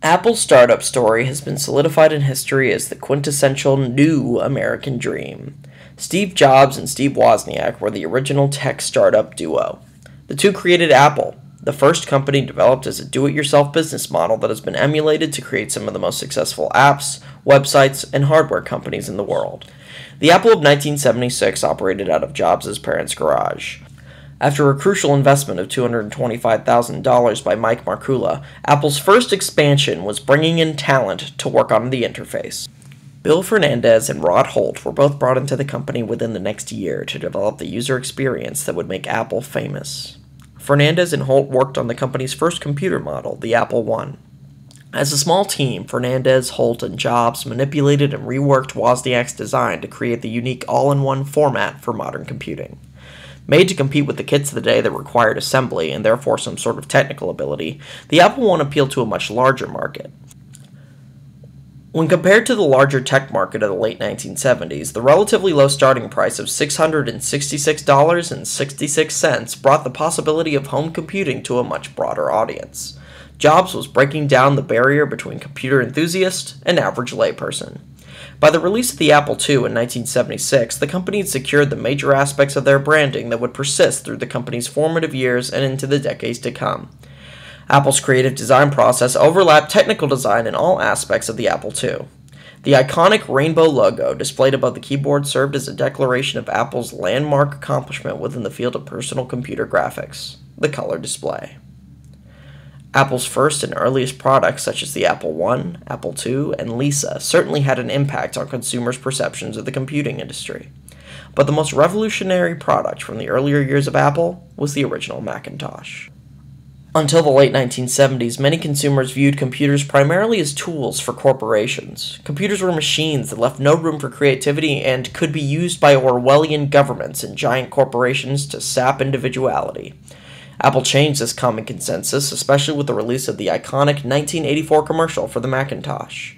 Apple's startup story has been solidified in history as the quintessential new American dream. Steve Jobs and Steve Wozniak were the original tech startup duo. The two created Apple, the first company developed as a do-it-yourself business model that has been emulated to create some of the most successful apps, websites, and hardware companies in the world. The Apple of 1976 operated out of Jobs' parents' garage. After a crucial investment of $225,000 by Mike Markula, Apple's first expansion was bringing in talent to work on the interface. Bill Fernandez and Rod Holt were both brought into the company within the next year to develop the user experience that would make Apple famous. Fernandez and Holt worked on the company's first computer model, the Apple I. As a small team, Fernandez, Holt, and Jobs manipulated and reworked Wozniak's design to create the unique all-in-one format for modern computing. Made to compete with the kits of the day that required assembly and therefore some sort of technical ability, the Apple I appealed to a much larger market. When compared to the larger tech market of the late 1970s, the relatively low starting price of $666.66 brought the possibility of home computing to a much broader audience. Jobs was breaking down the barrier between computer enthusiast and average layperson. By the release of the Apple II in 1976, the company had secured the major aspects of their branding that would persist through the company's formative years and into the decades to come. Apple's creative design process overlapped technical design in all aspects of the Apple II. The iconic rainbow logo displayed above the keyboard served as a declaration of Apple's landmark accomplishment within the field of personal computer graphics, the color display. Apple's first and earliest products, such as the Apple I, Apple II, and Lisa, certainly had an impact on consumers' perceptions of the computing industry. But the most revolutionary product from the earlier years of Apple was the original Macintosh. Until the late 1970s, many consumers viewed computers primarily as tools for corporations. Computers were machines that left no room for creativity and could be used by Orwellian governments and giant corporations to sap individuality. Apple changed this common consensus, especially with the release of the iconic 1984 commercial for the Macintosh.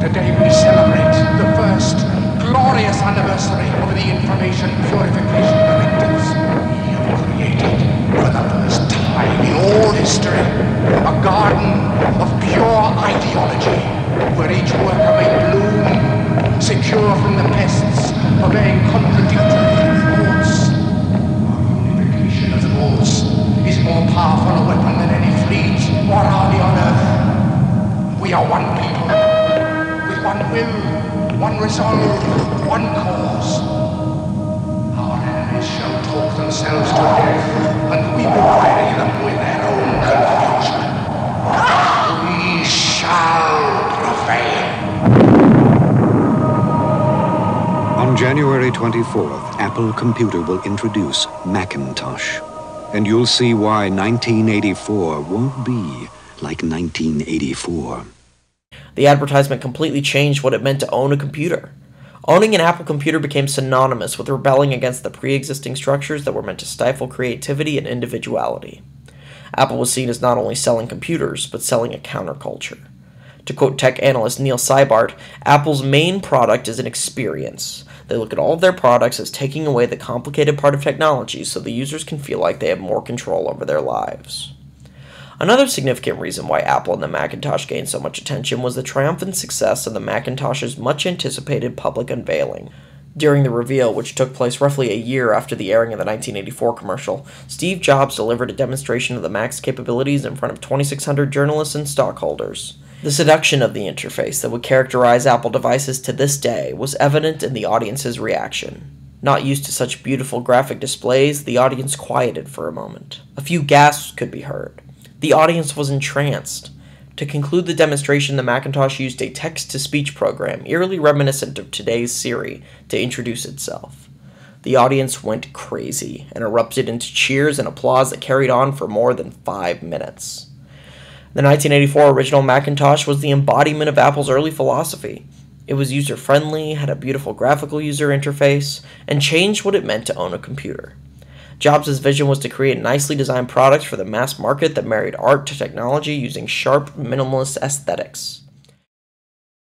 Today we celebrate the first glorious anniversary of the information purification directives. We have created, for the first time in all history, a garden of pure ideology, where each worker may bloom, secure from the pests, obeying contradictory thoughts. Is more powerful a weapon than any fleet or army on earth. We are one people, with one will, one resolve, one cause. Our enemies shall talk themselves to death, and we will bury them with their own confusion. We shall prevail. On January 24th, Apple Computer will introduce Macintosh. And you'll see why 1984 won't be like 1984. The advertisement completely changed what it meant to own a computer. Owning an Apple computer became synonymous with rebelling against the pre-existing structures that were meant to stifle creativity and individuality. Apple was seen as not only selling computers, but selling a counterculture. To quote tech analyst Neil Seibart, Apple's main product is an experience. They look at all of their products as taking away the complicated part of technology so the users can feel like they have more control over their lives. Another significant reason why Apple and the Macintosh gained so much attention was the triumphant success of the Macintosh's much-anticipated public unveiling. During the reveal, which took place roughly a year after the airing of the 1984 commercial, Steve Jobs delivered a demonstration of the Mac's capabilities in front of 2,600 journalists and stockholders. The seduction of the interface that would characterize Apple devices to this day was evident in the audience's reaction. Not used to such beautiful graphic displays, the audience quieted for a moment. A few gasps could be heard. The audience was entranced. To conclude the demonstration, the Macintosh used a text-to-speech program, eerily reminiscent of today's Siri, to introduce itself. The audience went crazy and erupted into cheers and applause that carried on for more than 5 minutes. The 1984 original Macintosh was the embodiment of Apple's early philosophy. It was user-friendly, had a beautiful graphical user interface, and changed what it meant to own a computer. Jobs' vision was to create nicely designed products for the mass market that married art to technology using sharp, minimalist aesthetics.